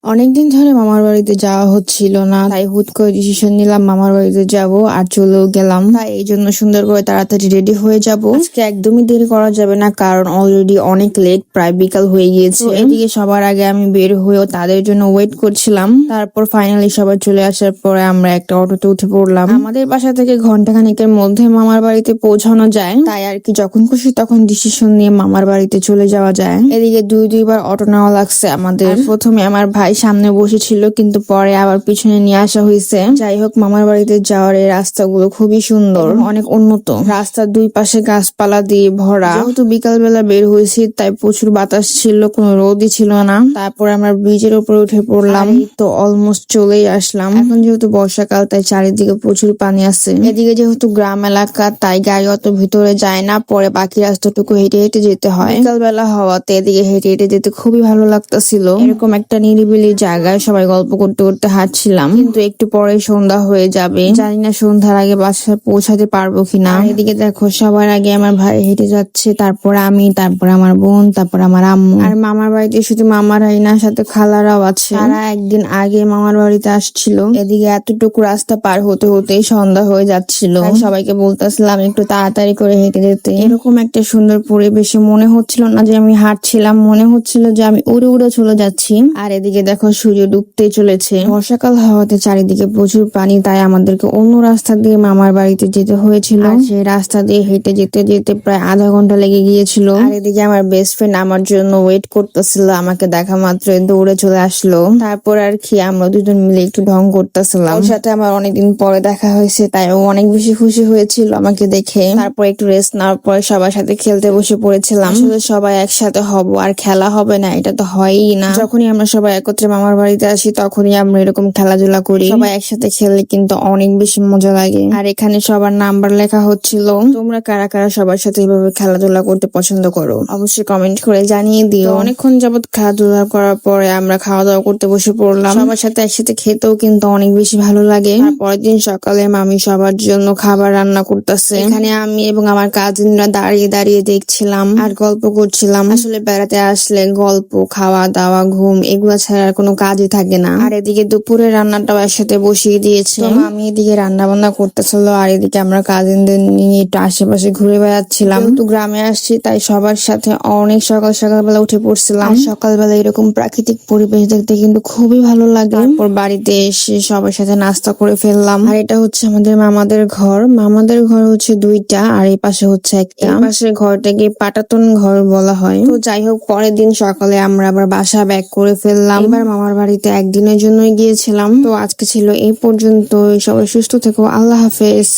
অনেকদিন ধরে মামার বাড়িতে যাওয়া হচ্ছিল না, তাই হুট করে ডিসিশন নিলাম মামার বাড়িতে যাব আর চলেও গেলাম। তাই এই জন্য সুন্দর করে তাড়াতাড়ি রেডি হয়ে যাব। আজকে একদমই দেরি করা যাবে না, কারণ অলরেডি অনেক লেট, প্রায় বিকাল হয়ে গিয়েছে। এদিকে সবার আগে আমি বের হয়েও তাদের জন্য ওয়েট করছিলাম। তারপর ফাইনালি সবাই চলে আসার পরে আমরা একটা অটোতে উঠে পড়লাম। আমাদের বাসা থেকে ঘন্টাখানেকের মধ্যে মামার বাড়িতে পৌঁছানো যায়, তাই আর কি যখন খুশি তখন ডিসিশন নিয়ে মামার বাড়িতে চলে যাওয়া যায়। এদিকে দুইবার অটো নেওয়া লাগছে আমাদের। প্রথমে আমার ভাই সামনে বসেছিল, কিন্তু পরে আবার পিছনে নিয়ে আসা হয়েছে। যাই হোক, মামার বাড়িতে যাওয়ার এই রাস্তাগুলো খুবই সুন্দর, অনেক উন্নত। রাস্তার দুই পাশে গাছপালা দিয়ে ভরা। যেহেতু বিকাল বেলা বের হয়েছি, তাই প্রচুর বাতাস ছিল, কোনো রোদই ছিল না। তারপর আমরা ব্রিজের উপরে উঠে পড়লাম, তো অলমোস্ট চলেই আসলাম। এখন যেহেতু বর্ষাকাল, তাই চারিদিকে প্রচুর পানি আছে। এদিকে যেহেতু গ্রাম এলাকা, তাই গাড়ি অত ভিতরে যায় না, পরে বাকি রাস্তাটুকু হেঁটে হেঁটে যেতে হয়। বিকাল বেলা হওয়াতে এদিকে হেঁটে হেঁটে যেতে খুবই ভালো লাগতেছিল। এরকম একটা নিরিবিলি জায়গায় সবাই গল্প করতে করতে হাঁটছিলাম, কিন্তু একটু পরে সন্ধ্যা হয়ে যাবে। জানি না সন্ধ্যার আগে বাসায় পৌঁছাতে পারবো কিনা। এদিকে দেখো, সবার আগে আমার ভাই হেঁটে যাচ্ছে, তারপর আমি, তারপর আমার বোন, তারপর আমার আম্মু। আর মামার বাড়িতে শুধু মামারাই না, সাথে খালারাও আছে। তারা একদিন আগে মামার বাড়িতে আসছিল। এদিকে এতটুকু রাস্তা পার হতে হতেই সন্ধ্যা হয়ে যাচ্ছিল। তাই সবাইকে বলতেছিলাম একটু তাড়াতাড়ি করে হেঁটে যেতে। এরকম একটা সুন্দর পরিবেশে মনে হচ্ছিল না যে আমি হাঁটছিলাম, মনে হচ্ছিল যে আমি উড়ে উড়ে চলে যাচ্ছি। আর এদিকে দেখো, সূর্য ডুবতে চলেছে। বর্ষাকাল হওয়াতে চারিদিকে প্রচুর পানি, তাই আমাদেরকে অন্য রাস্তা দিয়ে মামার বাড়িতে যেতে হয়েছিল। আর সেই রাস্তা দিয়ে হেঁটে যেতে যেতে প্রায় আধা ঘন্টা লেগে গিয়েছিল। আর এদিকে আমার বেস্ট ফ্রেন্ড আমার জন্য ওয়েট করতেছিল, আমাকে দেখা মাত্রই দৌড়ে চলে আসলো। তারপর আর কি আমরা দুজন মিলে একটু ঢং করতেছিলাম। ওর সাথে আমার অনেকদিন পরে দেখা হয়েছে, তাই ও অনেক বেশি খুশি হয়েছিল আমাকে দেখে। তারপর একটু রেস্ট নেওয়ার পরে সবার সাথে খেলতে বসে পড়েছিলাম। আসলে সবাই একসাথে হব আর খেলা হবে না, এটা তো হয়ই না। যখনই আমরা সবাই একত্রে মামার বাড়িতে আসি, তখনই আমরা এরকম খেলাধুলা করি। সবাই একসাথে খেললে কিন্তু অনেক বেশি মজা লাগে। আর এখানে সবার নাম্বার লেখা হচ্ছিল। তোমরা কারা কারা সবার সাথে এভাবে খেলাধুলা করতে পছন্দ করো, অবশ্যই কমেন্ট করে জানিয়ে দিও। অনেকক্ষণ যাবত খেলাধুলা করার পরে আমরা খাওয়া দাওয়া করতে বসে পড়লাম। সবার সাথে একসাথে খেতেও কিন্তু অনেক বেশি ভালো লাগে। পরের দিন সকালে মামি সবার জন্য খাবার রান্না করতেছে। এখানে আমি এবং আমার কাজিনরা দাঁড়িয়ে দাঁড়িয়ে দেখছিলাম আর গল্প করছিলাম। আসলে বেড়াতে আসলে গল্প, খাওয়া দাওয়া, ঘুম এগুলা ছাড়া আর কোনো কাজই থাকে না। আর এদিকে দুপুরে রান্নাটাও একসাথে বসিয়ে দিয়েছে। তো মামি এদিকে রান্না বান্না করতেছিল, আর এদিকে আমরা কাজিনদের নিয়ে একটু আশেপাশে ঘুরে বেড়াচ্ছিলাম। তো গ্রামে আসছি, তাই সবার সাথে অনেক সকালবেলা উঠে পড়ছিলাম। সকালবেলা এরকম প্রাকৃতিক পরিবেশ দেখতে কিন্তু খুবই ভালো লাগে। তারপর বাড়িতে এসে সবার সাথে নাস্তা করে ফেললাম। আর এটা হচ্ছে আমাদের মামাদের ঘর। মামাদের ঘর হচ্ছে দুইটা, আর এই পাশে হচ্ছে একটা। এই পাশের ঘরটাকে পাটাতন ঘর বলা হয়। তো যাই হোক, পরের দিন সকালে আমরা আবার বাসা ব্যাক করে ফেললাম। এবার মামার বাড়িতে একদিনের জন্যই গিয়েছিলাম। তো আজকে ছিল এই পর্যন্ত। সবাই সুস্থ থেকো, আল্লাহ হাফেজ।